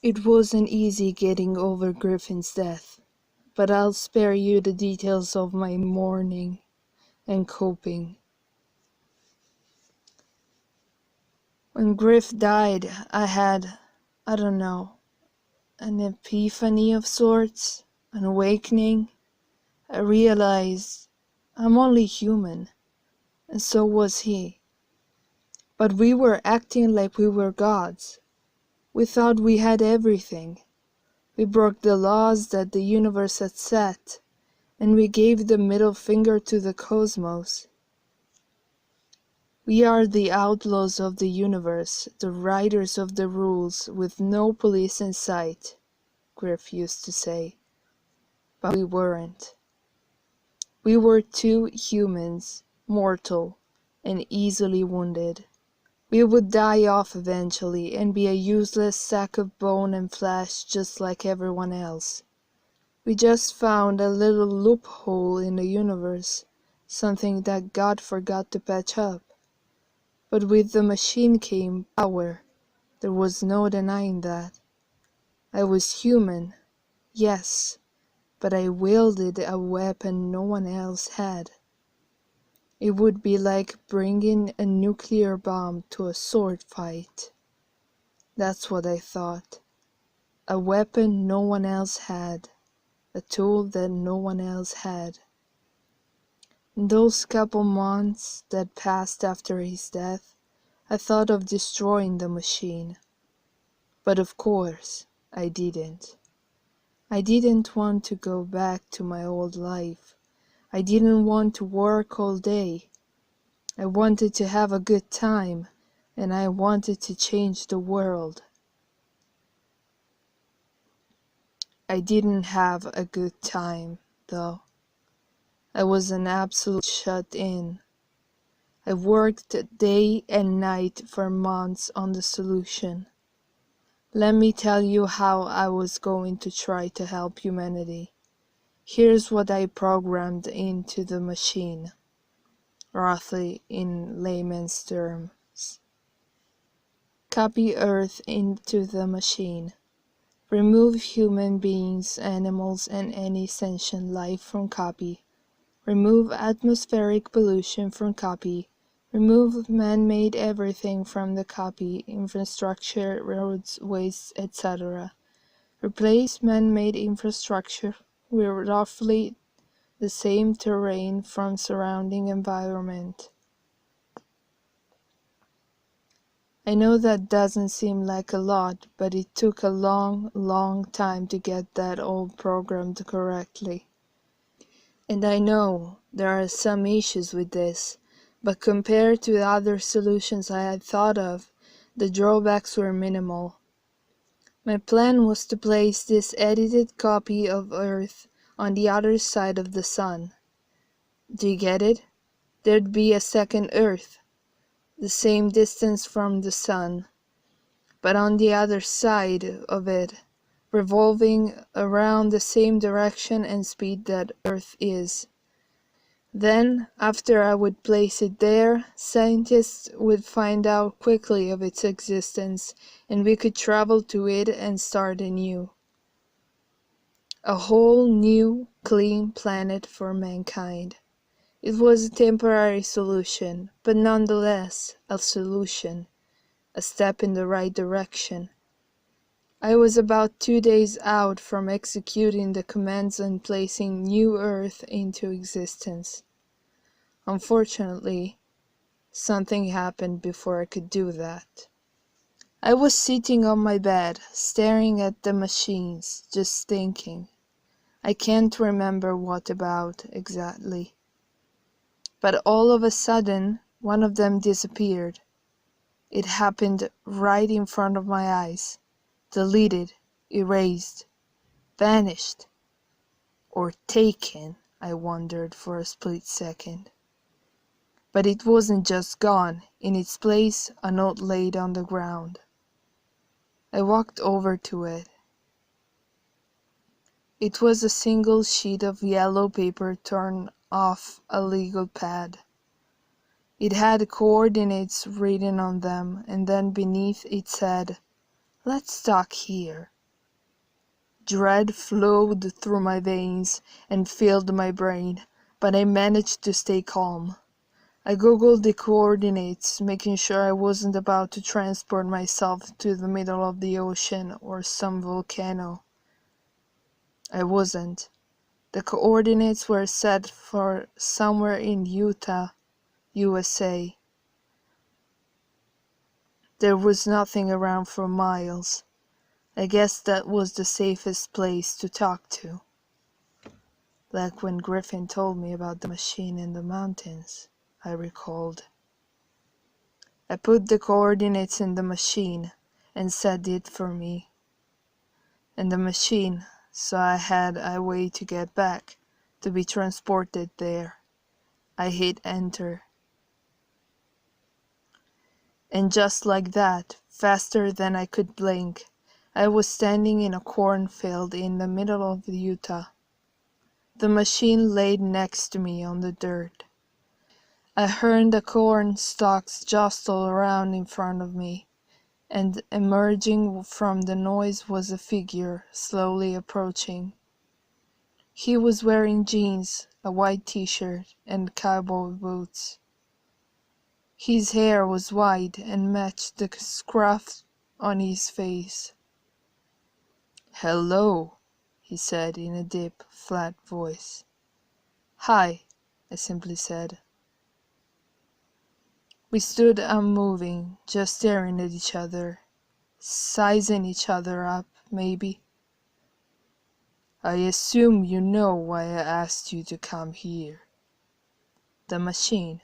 It wasn't easy getting over Griffin's death, but I'll spare you the details of my mourning and coping. When Griff died, I had, I don't know, an epiphany of sorts, an awakening. I realized I'm only human, and so was he. But we were acting like we were gods. We thought we had everything. We broke the laws that the universe had set, and we gave the middle finger to the cosmos. We are the outlaws of the universe, the writers of the rules, with no police in sight, Griff used to say. But we weren't. We were two humans, mortal, and easily wounded. We would die off eventually and be a useless sack of bone and flesh just like everyone else. We just found a little loophole in the universe, something that God forgot to patch up. But with the machine came power. There was no denying that. I was human, yes, but I wielded a weapon no one else had. It would be like bringing a nuclear bomb to a sword fight. That's what I thought. A weapon no one else had. A tool that no one else had. In those couple months that passed after his death, I thought of destroying the machine. But of course, I didn't. I didn't want to go back to my old life. I didn't want to work all day. I wanted to have a good time, and I wanted to change the world. I didn't have a good time, though. I was an absolute shut-in. I worked day and night for months on the solution. Let me tell you how I was going to try to help humanity. Here's what I programmed into the machine, roughly in layman's terms. Copy Earth into the machine. Remove human beings, animals, and any sentient life from copy. Remove atmospheric pollution from copy. Remove man-made everything from the copy, infrastructure, roads, waste, etc. Replace man-made infrastructure with roughly the same terrain from surrounding environment. I know that doesn't seem like a lot, but it took a long time to get that all programmed correctly. And I know there are some issues with this, but compared to the other solutions I had thought of, the drawbacks were minimal. My plan was to place this edited copy of Earth on the other side of the sun. Do you get it? There'd be a second Earth, the same distance from the sun, but on the other side of it, revolving around the same direction and speed that Earth is. Then, after I would place it there, scientists would find out quickly of its existence, and we could travel to it and start anew. A whole new, clean planet for mankind. It was a temporary solution, but nonetheless a solution, a step in the right direction. I was about 2 days out from executing the commands and placing New Earth into existence. Unfortunately, something happened before I could do that. I was sitting on my bed, staring at the machines, just thinking. I can't remember what about exactly. But all of a sudden, one of them disappeared. It happened right in front of my eyes. Deleted, erased, vanished. Or taken, I wondered for a split second. But it wasn't just gone. In its place, a note laid on the ground. I walked over to it. It was a single sheet of yellow paper torn off a legal pad. It had coordinates written on them, and then beneath it said, "Let's talk here. Dread flowed through my veins and filled my brain, but I managed to stay calm. I googled the coordinates, making sure I wasn't about to transport myself to the middle of the ocean or some volcano. I wasn't. The coordinates were set for somewhere in Utah, USA. There was nothing around for miles. I guess that was the safest place to talk to. Like when Griffin told me about the machine in the mountains, I recalled. I put the coordinates in the machine and set it for me. And the machine, so I had a way to get back, to be transported there. I hit enter. And just like that, faster than I could blink, I was standing in a cornfield in the middle of Utah. The machine laid next to me on the dirt. I heard the corn stalks jostle around in front of me, and emerging from the noise was a figure slowly approaching. He was wearing jeans, a white t-shirt, and cowboy boots. His hair was white and matched the scruff on his face. "Hello," he said in a deep, flat voice. "Hi," I simply said. We stood unmoving, just staring at each other, sizing each other up, maybe. "I assume you know why I asked you to come here." "The machine?"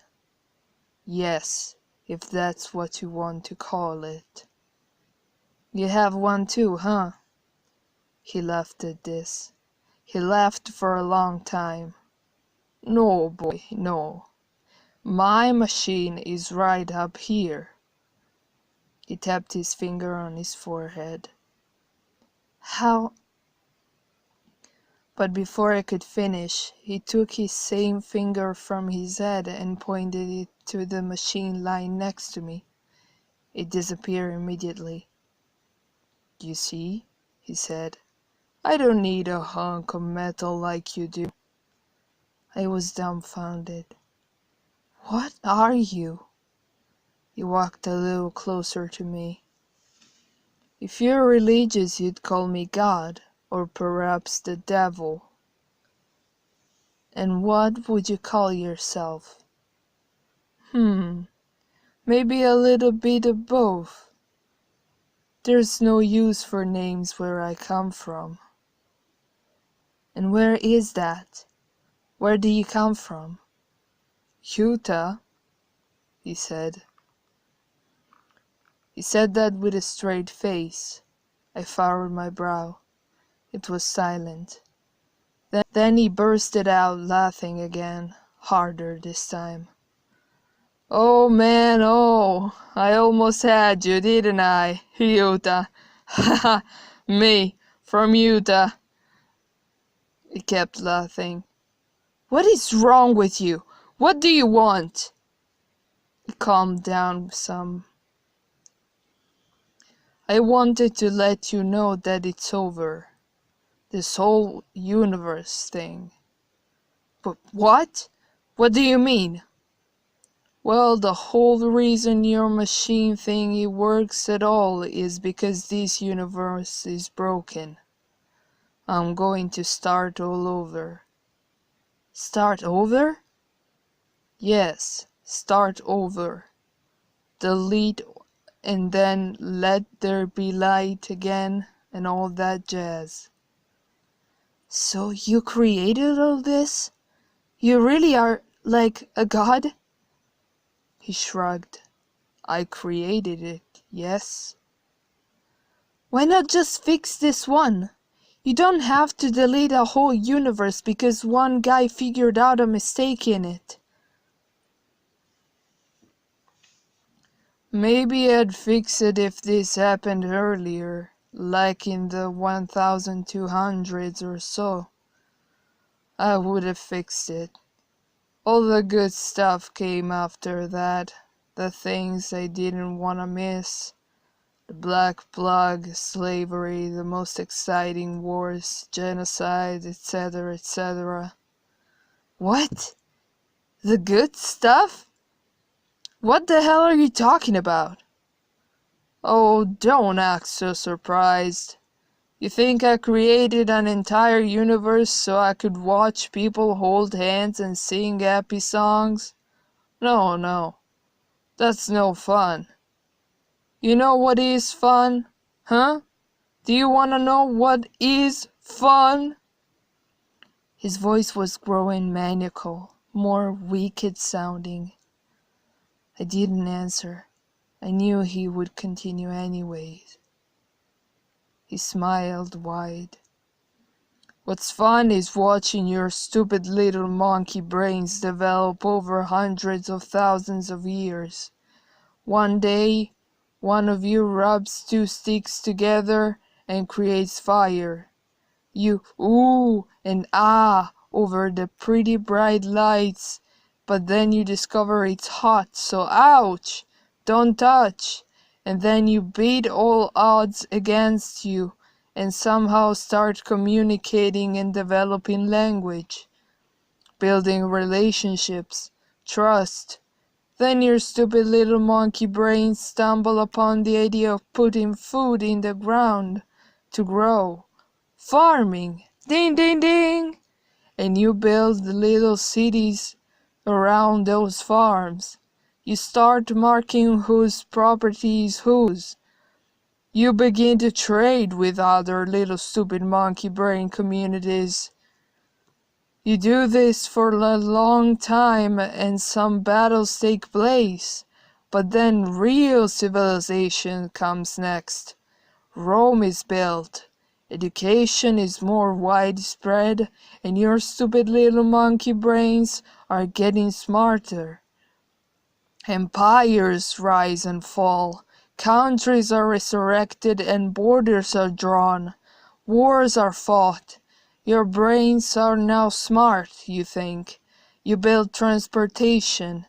"Yes, if that's what you want to call it." "You have one too, huh?" He laughed at this. He laughed for a long time. "No, boy, no. My machine is right up here." He tapped his finger on his forehead. "How—" But before I could finish, he took his same finger from his head and pointed it to the machine lying next to me. It disappeared immediately. "You see," he said, "I don't need a hunk of metal like you do." I was dumbfounded. "What are you?" He walked a little closer to me. "If you're religious, you'd call me God, or perhaps the devil." "And what would you call yourself?" Maybe a little bit of both. There's no use for names where I come from." "And where is that? Where do you come from?" "Utah," he said. He said that with a straight face. I furrowed my brow. It was silent. Then he bursted out laughing again, harder this time. "Oh man, oh, I almost had you, didn't I? Utah. Ha ha, me, from Utah." He kept laughing. "What is wrong with you? What do you want?" He calmed down some. "I wanted to let you know that it's over. This whole universe thing." "But what? What do you mean?" "Well, the whole reason your machine thingy works at all is because this universe is broken. I'm going to start all over." "Start over?" "Yes, start over. Delete and then let there be light again and all that jazz." "So you created all this? You really are like a god?" He shrugged. "I created it, yes." "Why not just fix this one? You don't have to delete a whole universe because one guy figured out a mistake in it." "Maybe I'd fix it if this happened earlier, like in the 1200s or so. I would have fixed it. All the good stuff came after that, the things I didn't want to miss, The Black Plague, slavery, the most exciting wars, genocide, etc., etc. What? The good stuff? What the hell are you talking about? Oh, don't act so surprised. You think I created an entire universe so I could watch people hold hands and sing happy songs? No, no. That's no fun. You know what is fun? Huh? Do you want to know what is fun? His voice was growing maniacal, more wicked sounding. I didn't answer. I knew he would continue anyways. He smiled wide. What's fun is watching your stupid little monkey brains develop over hundreds of thousands of years. One day, one of you rubs two sticks together and creates fire. You ooh and ah over the pretty bright lights, but then you discover it's hot, so ouch! Don't touch! And then you beat all odds against you and somehow start communicating and developing language, building relationships, trust. Then your stupid little monkey brains stumble upon the idea of putting food in the ground to grow. Farming! Ding, ding, ding! And you build little cities around those farms. You start marking whose property is whose. You begin to trade with other little stupid monkey brain communities. You do this for a long time and some battles take place, but then real civilization comes next. Rome is built, education is more widespread, and your stupid little monkey brains are getting smarter. Empires rise and fall, countries are resurrected and borders are drawn, wars are fought. Your brains are now smart, you think. You build transportation.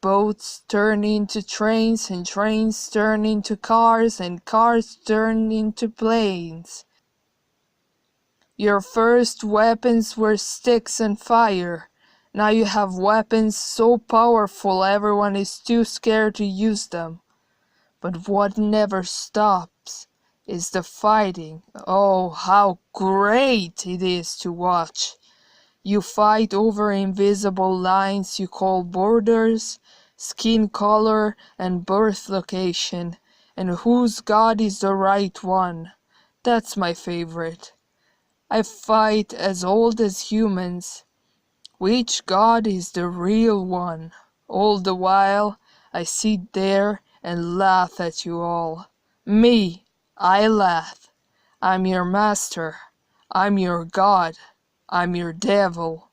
Boats turn into trains and trains turn into cars and cars turn into planes. Your first weapons were sticks and fire. Now you have weapons so powerful everyone is too scared to use them. But what never stops is the fighting. Oh, how great it is to watch. You fight over invisible lines you call borders, skin color, and birth location, and whose god is the right one. That's my favorite. I fight as old as humans. Which god is the real one? All the while, I sit there and laugh at you all. Me, I laugh. I'm your master. I'm your god. I'm your devil.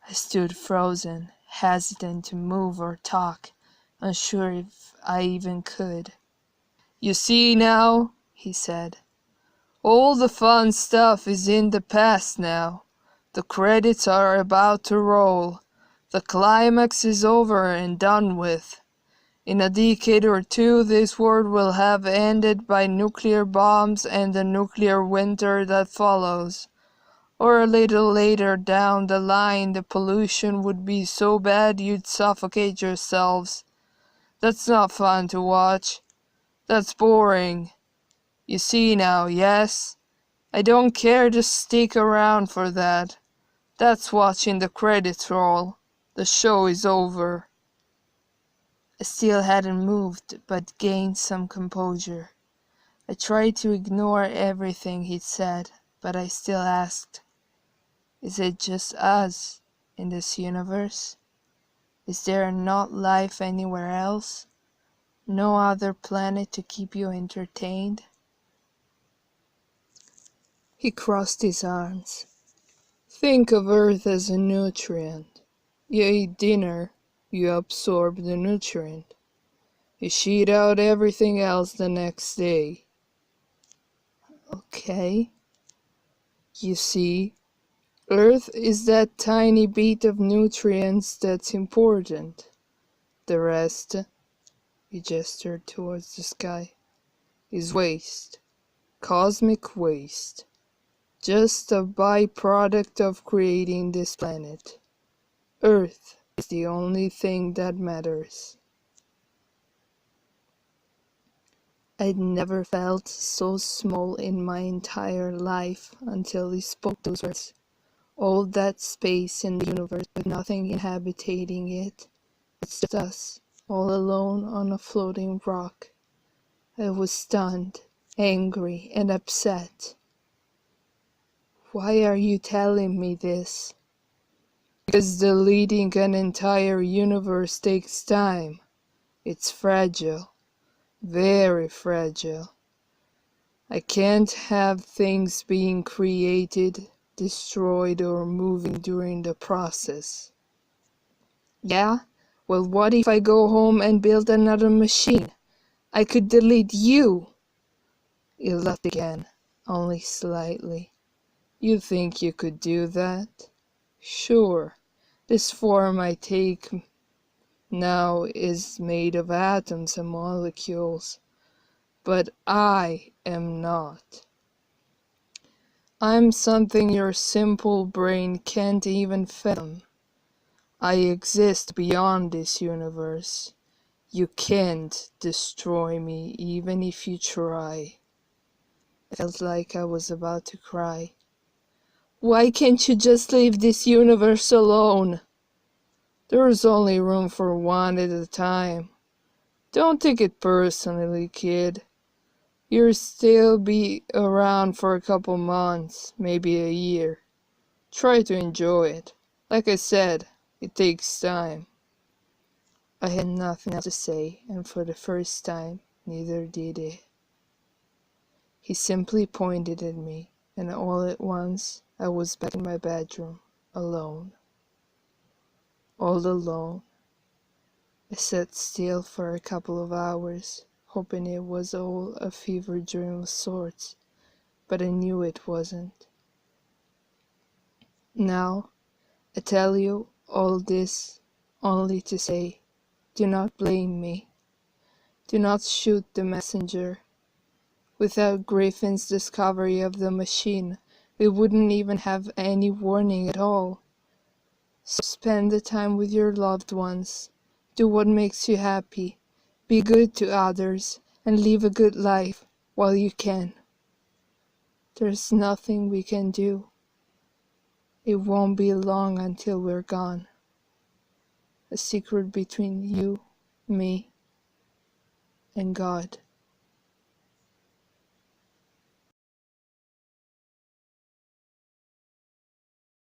I stood frozen, hesitant to move or talk, unsure if I even could. You see now, he said. All the fun stuff is in the past now. The credits are about to roll. The climax is over and done with. In a decade or two, this world will have ended by nuclear bombs and the nuclear winter that follows. Or a little later down the line, the pollution would be so bad you'd suffocate yourselves. That's not fun to watch. That's boring. You see now, yes? I don't care to stick around for that. That's watching the credits roll. The show is over. I still hadn't moved, but gained some composure. I tried to ignore everything he'd said, but I still asked, is it just us in this universe? Is there not life anywhere else? No other planet to keep you entertained? He crossed his arms. Think of Earth as a nutrient. You eat dinner, you absorb the nutrient. You shit out everything else the next day. Okay. You see, Earth is that tiny bit of nutrients that's important. The rest He gestured towards the sky, is waste. Cosmic waste. Just a byproduct of creating this planet. Earth is the only thing that matters. I'd never felt so small in my entire life until he spoke those words. All that space in the universe with nothing inhabiting it. It's just us, all alone on a floating rock. I was stunned, angry, and upset. Why are you telling me this? Because deleting an entire universe takes time. It's fragile, very fragile. I can't have things being created, destroyed, or moving during the process. Yeah? Well, what if I go home and build another machine? I could delete you. He laughed again, only slightly. You think you could do that? Sure. This form I take now is made of atoms and molecules, but I am not. I'm something your simple brain can't even fathom. I exist beyond this universe. You can't destroy me even if you try. I felt like I was about to cry. Why can't you just leave this universe alone? There's only room for one at a time. Don't take it personally, kid. You'll still be around for a couple months, maybe a year. Try to enjoy it. Like I said, it takes time. I had nothing else to say, and for the first time, neither did he. He simply pointed at me, and all at once, I was back in my bedroom, alone. All alone. I sat still for a couple of hours, hoping it was all a fever dream of sorts, but I knew it wasn't. Now, I tell you all this only to say, do not blame me. Do not shoot the messenger. Without Griffin's discovery of the machine, we wouldn't even have any warning at all. So spend the time with your loved ones. Do what makes you happy. Be good to others and live a good life while you can. There's nothing we can do. It won't be long until we're gone. A secret between you, me, and God.